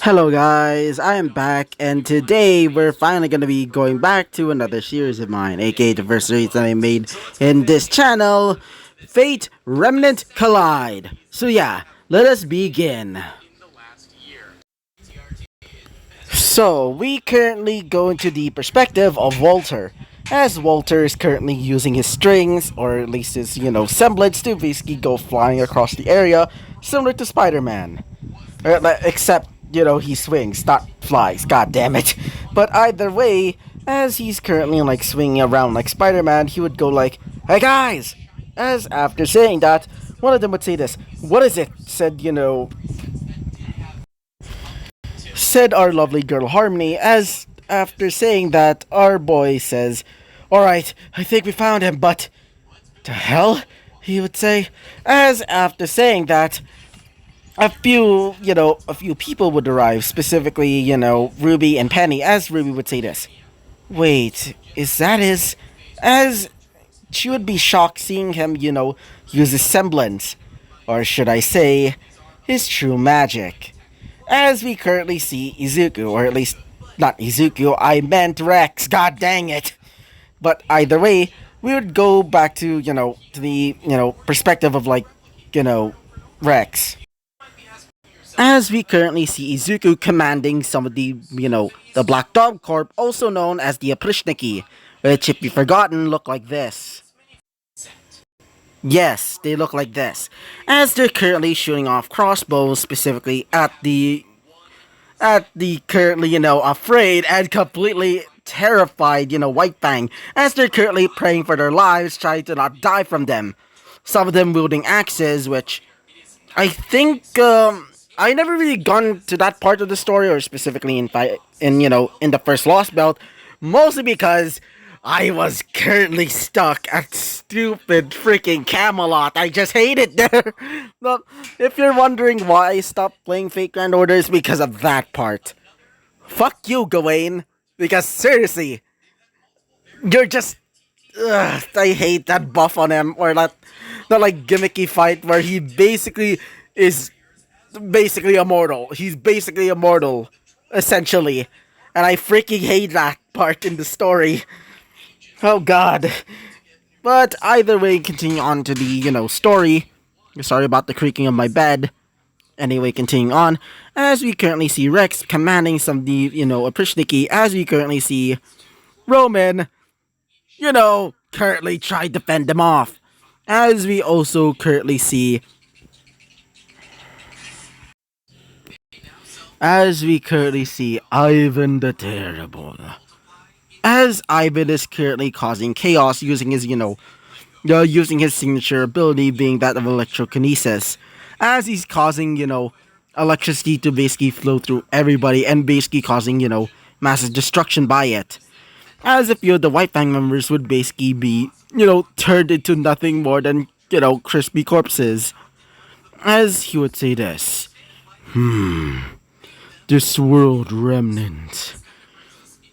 Hello guys, I am back and today we're finally gonna be going back to another series of mine, aka the first series that I made in this channel, Fate Remnant Collide. So yeah, let us begin. So, we currently go into the perspective of Walter, as Walter is currently using his strings, or at least his, semblance to basically go flying across the area, similar to Spider-Man. Except, he swings, not flies, god damn it. But either way, as he's currently, swinging around like Spider-Man, he would go like, "Hey guys!" As after saying that, one of them would say this, "What is it?" said our lovely girl Harmony, as after saying that, our boy says, "Alright, I think we found him, but the hell?" he would say, as after saying that, a few people would arrive, specifically, Ruby and Penny, as Ruby would say this. "Wait, is that his?" As she would be shocked seeing him, use his semblance. Or should I say, his true magic. As we currently see Izuku, or at least, not Izuku, I meant Rex, god dang it! But either way, we would go back to, to the, perspective of, Rex. As we currently see Izuku commanding some of the, the Black Dog Corp, also known as the Aprishniki, which, if you've forgotten, look like this. Yes, they look like this. As they're currently shooting off crossbows, specifically at the currently, afraid and completely terrified, White Fang, as they're currently praying for their lives, trying to not die from them. Some of them wielding axes, which I think, I never really gone to that part of the story, or specifically in the first Lost Belt, mostly because I was currently stuck at stupid freaking Camelot. I just hate it there. Look, if you're wondering why I stopped playing Fate Grand Order, it's because of that part. Fuck you, Gawain. Because seriously, you're just... Ugh, I hate that buff on him, or that gimmicky fight where he basically is basically immortal. He's basically immortal, essentially. And I freaking hate that part in the story. Oh god. But either way, continue on to the, story. Sorry about the creaking of my bed. Anyway, continuing on. As we currently see Rex commanding some of the, Aprishniki, as we currently see Roman, currently try to fend them off. As we also currently see Ivan the Terrible. As Ivan is currently causing chaos using his, using his signature ability being that of electrokinesis. As he's causing, electricity to basically flow through everybody and basically causing, massive destruction by it. As a few of the White Fang members would basically be, turned into nothing more than, crispy corpses. As he would say this. This world remnant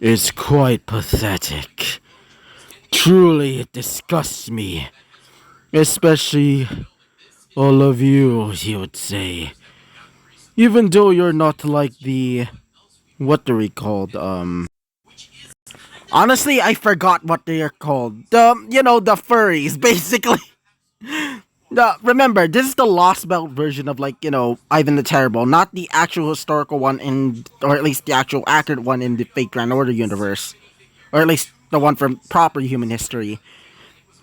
is quite pathetic. Truly, it disgusts me. Especially all of you, he would say. Even though you're not like the... What are we called? Honestly, I forgot what they are called. The furries, basically. Remember, this is the Lost Belt version of, Ivan the Terrible, not the actual historical one or at least the actual accurate one in the Fate Grand Order universe. Or at least the one from proper human history.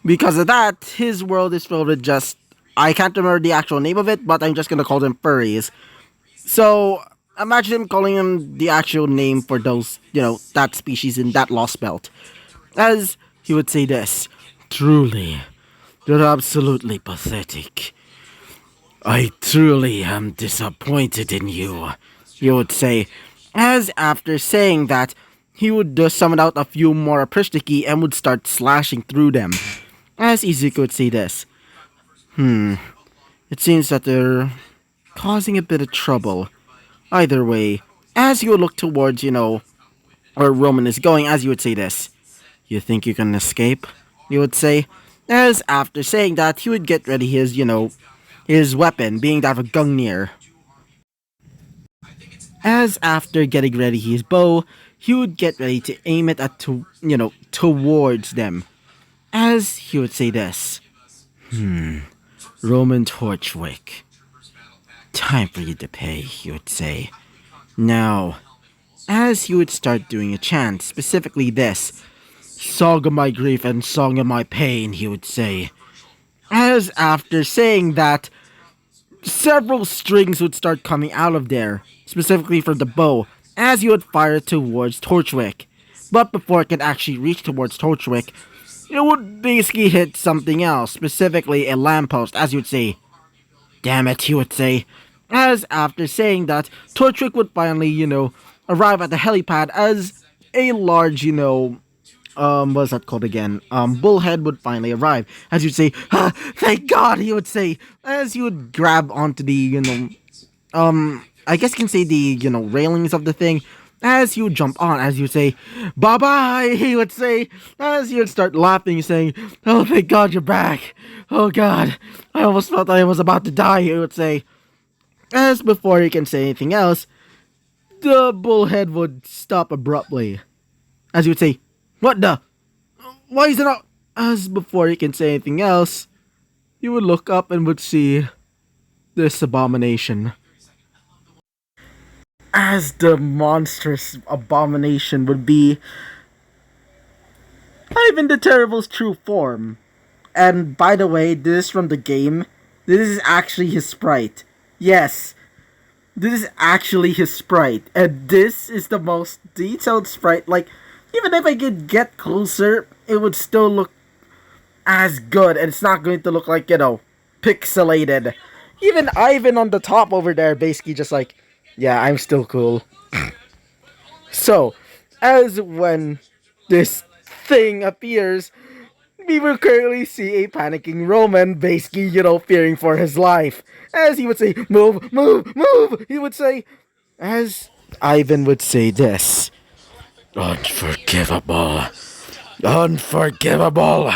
Because of that, his world is filled with just... I can't remember the actual name of it, but I'm just gonna call them furries. So, imagine him calling him the actual name for those, that species in that Lost Belt. As he would say this, "Truly, you're absolutely pathetic. I truly am disappointed in you," he would say. As after saying that, he would just summon out a few more Aprishniki and would start slashing through them. As Izuku would say this. It seems that they're causing a bit of trouble. Either way, as you would look towards, where Roman is going, as you would say this. "You think you can escape?" he would say. As after saying that, he would get ready his, his weapon, being that of a Gungnir. As after getting ready his bow, he would get ready to aim it at towards them. As he would say this, Roman Torchwick, time for you to pay, he would say. Now, as he would start doing a chant, specifically this, Song of my grief and song of my pain, he would say. As after saying that, several strings would start coming out of there, specifically from the bow, as he would fire it towards Torchwick. But before it could actually reach towards Torchwick, it would basically hit something else, specifically a lamppost, as he would say. Damn it, he would say. As after saying that, Torchwick would finally, arrive at the helipad as a large, what's that called again? Bullhead would finally arrive. As you'd say, thank God, he would say, as he would grab onto the, I guess you can say the, railings of the thing, as he would jump on, as you would say, bye-bye, he would say, as he would start laughing, saying, oh, thank God you're back. Oh, God, I almost felt I was about to die, he would say. As before he can say anything else, the bullhead would stop abruptly. As he would say, what the? Why is it not? As before he can say anything else, he would look up and would see this abomination. As the monstrous abomination would be Ivan the Terrible's true form. And by the way, this is from the game. This is actually his sprite. Yes, this is actually his sprite. And this is the most detailed sprite. Like, even if I could get closer, it would still look as good. And it's not going to look like, pixelated. Even Ivan on the top over there basically just like, yeah, I'm still cool. So, as when this thing appears, we will currently see a panicking Roman basically, fearing for his life. As he would say, move, move, move, he would say, as Ivan would say this, unforgivable, unforgivable,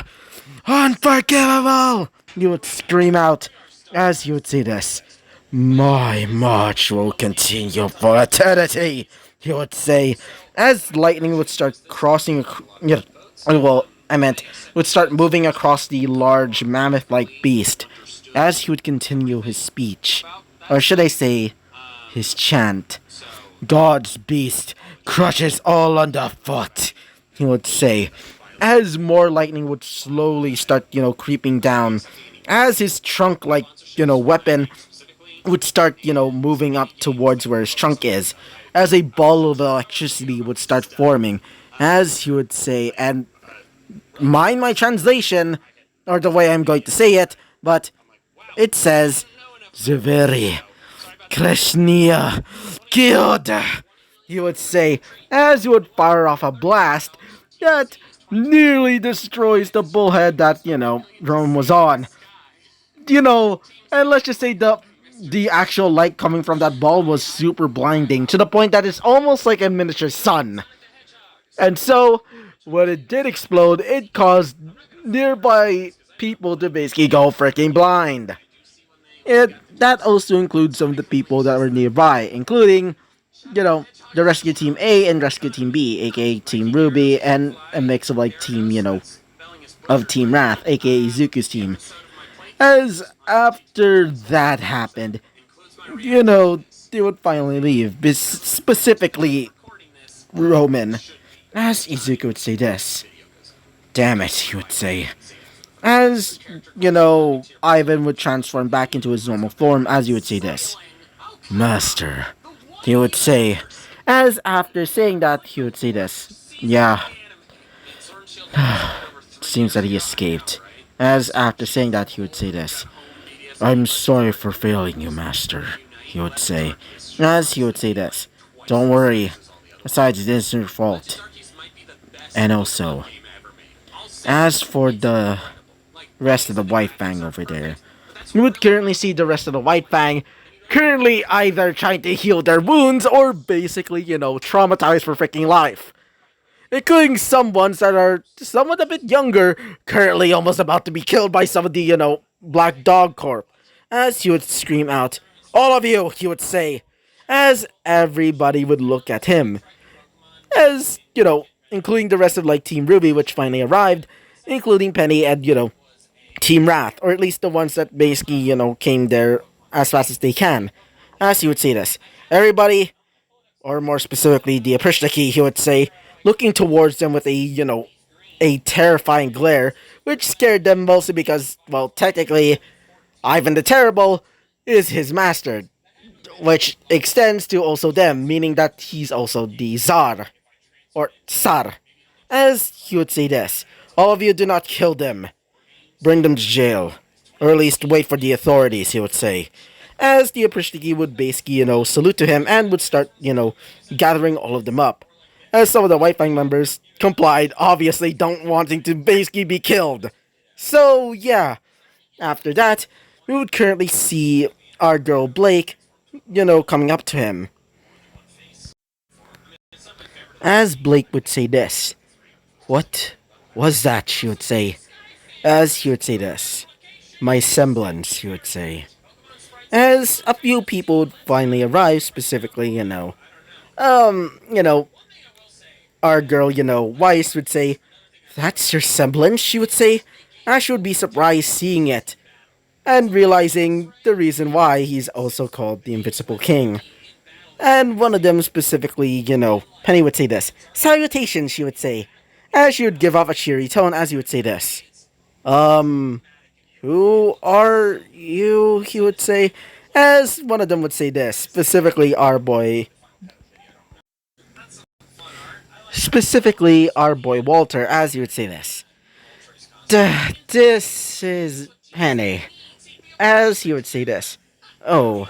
unforgivable, he would scream out, as he would say this, my march will continue for eternity, he would say, as lightning would start crossing, would start moving across the large mammoth-like beast, as he would continue his speech, or should I say, his chant. God's beast crushes all underfoot, he would say, as more lightning would slowly start, creeping down, as his trunk-like, weapon would start, moving up towards where his trunk is, as a ball of electricity would start forming, as he would say, and mind my translation, or the way I'm going to say it, but it says, Zveri, Krishnia, Kyoda, he would say, as he would fire off a blast that nearly destroys the bullhead that, Rome was on. And let's just say the actual light coming from that ball was super blinding, to the point that it's almost like a miniature sun. And so, when it did explode, it caused nearby people to basically go freaking blind. That also includes some of the people that were nearby, including, the Rescue Team A and Rescue Team B, aka Team RWBY, and a mix of Team, of Team Wrath, aka Zuku's team. As after that happened, they would finally leave, specifically Roman. As Izuku would say this, damn it, he would say. As, Ivan would transform back into his normal form, as he would say this. Master, he would say. As after saying that, he would say this. Yeah. Seems that he escaped. As after saying that, he would say this. I'm sorry for failing you, Master, he would say. As he would say this. Don't worry. Besides, it isn't your fault. And also, as for the rest of the White Fang over there, you would currently see the rest of the White Fang currently either trying to heal their wounds or basically, traumatized for freaking life. Including some ones that are somewhat a bit younger, currently almost about to be killed by some of the, Black Dog Corp. As he would scream out, all of you, he would say, as everybody would look at him, as, including the rest of like Team RWBY, which finally arrived, including Penny and, Team Wrath, or at least the ones that basically, came there as fast as they can. As he would say this. Everybody, or more specifically the Aprishtaki, he would say, looking towards them with a terrifying glare, which scared them mostly because, well, technically, Ivan the Terrible is his master, which extends to also them, meaning that he's also the Tsar, or Tsar. As he would say this, all of you do not kill them, bring them to jail, or at least wait for the authorities, he would say. As the Aprishtiki would basically, salute to him and would start, gathering all of them up. As some of the White Fang members complied, obviously don't wanting to basically be killed. So, yeah, after that, we would currently see our girl Blake, coming up to him. As Blake would say this, "What was that?" she would say. As he would say this, "My semblance," he would say. As a few people would finally arrive, specifically, you know, our girl, Weiss would say, "That's your semblance," she would say. Ash would be surprised seeing it, and realizing the reason why he's also called the Invincible King. And one of them specifically, Penny would say this. "Salutations," she would say. As she would give off a cheery tone as he would say this. Who are you?" he would say. As one of them would say this, specifically our boy Walter, as he would say this. This is Penny. As he would say this. "Oh,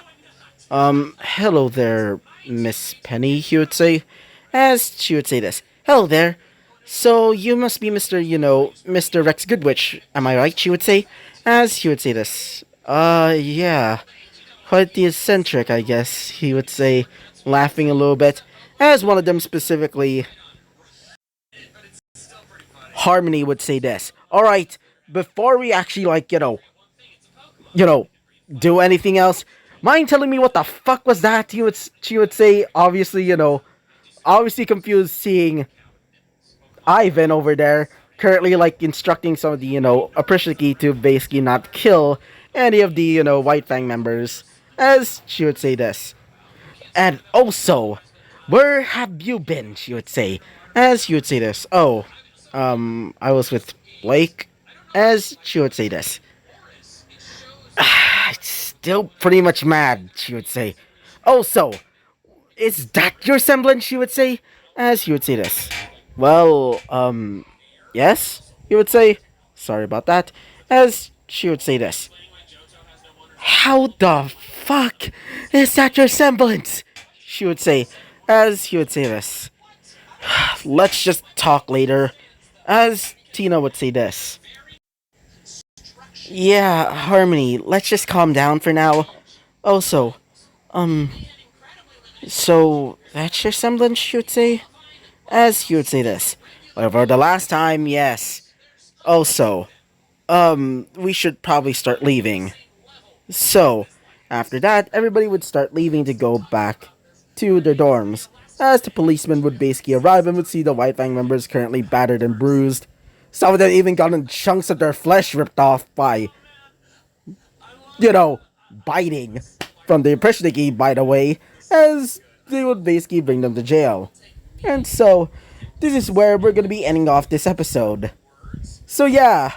hello there, Miss Penny," he would say. As she would say this. "Hello there. So you must be Mr. Rex Goodwitch, am I right?" she would say. As he would say this. Yeah. Quite the eccentric, I guess," he would say, laughing a little bit. As one of them specifically, Harmony would say this. "Alright, before we actually, you know, do anything else, mind telling me what the fuck was that?" She would say, obviously, obviously confused seeing Ivan over there, currently, instructing some of the, Aprishiki to basically not kill any of the, White Fang members. As she would say this. "And also, where have you been?" she would say. As she would say this. "Oh, I was with Blake." As she would say this. "Still pretty much mad," she would say. "Also, is that your semblance?" she would say. As he would say this. "Well, yes," he would say. "Sorry about that." As she would say this. "How the fuck is that your semblance?" she would say. As he would say this. "Let's just talk later." As Tina would say this. "Yeah, Harmony, let's just calm down for now. Also, um, so that's your semblance," she would say. As he would say this. "Over the last time, yes. Also, we should probably start leaving." So, after that, everybody would start leaving to go back to their dorms, as the policemen would basically arrive and would see the White Fang members currently battered and bruised. Some of them even gotten chunks of their flesh ripped off by, biting from the Aprishniki, by the way, as they would basically bring them to jail. And so, this is where we're going to be ending off this episode. So yeah,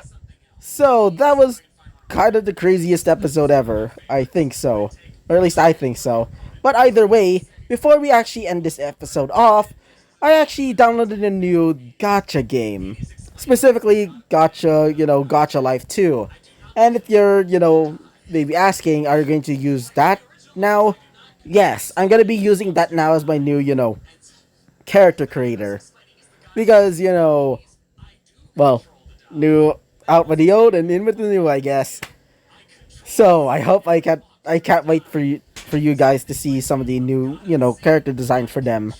so that was kind of the craziest episode ever. I think so. Or at least I think so. But either way, before we actually end this episode off, I actually downloaded a new gacha game. Specifically, Gacha Life 2. And if you're, maybe asking, are you going to use that now? Yes, I'm going to be using that now as my new, character creator. Because, well, new out with the old and in with the new, I guess. So I hope I can't wait for you guys to see some of the new, character designs for them.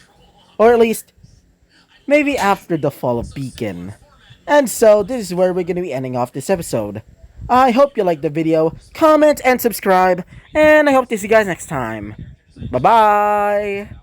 Or at least maybe after the fall of Beacon. And so this is where we're gonna be ending off this episode. I hope you liked the video, comment and subscribe, and I hope to see you guys next time. Bye bye.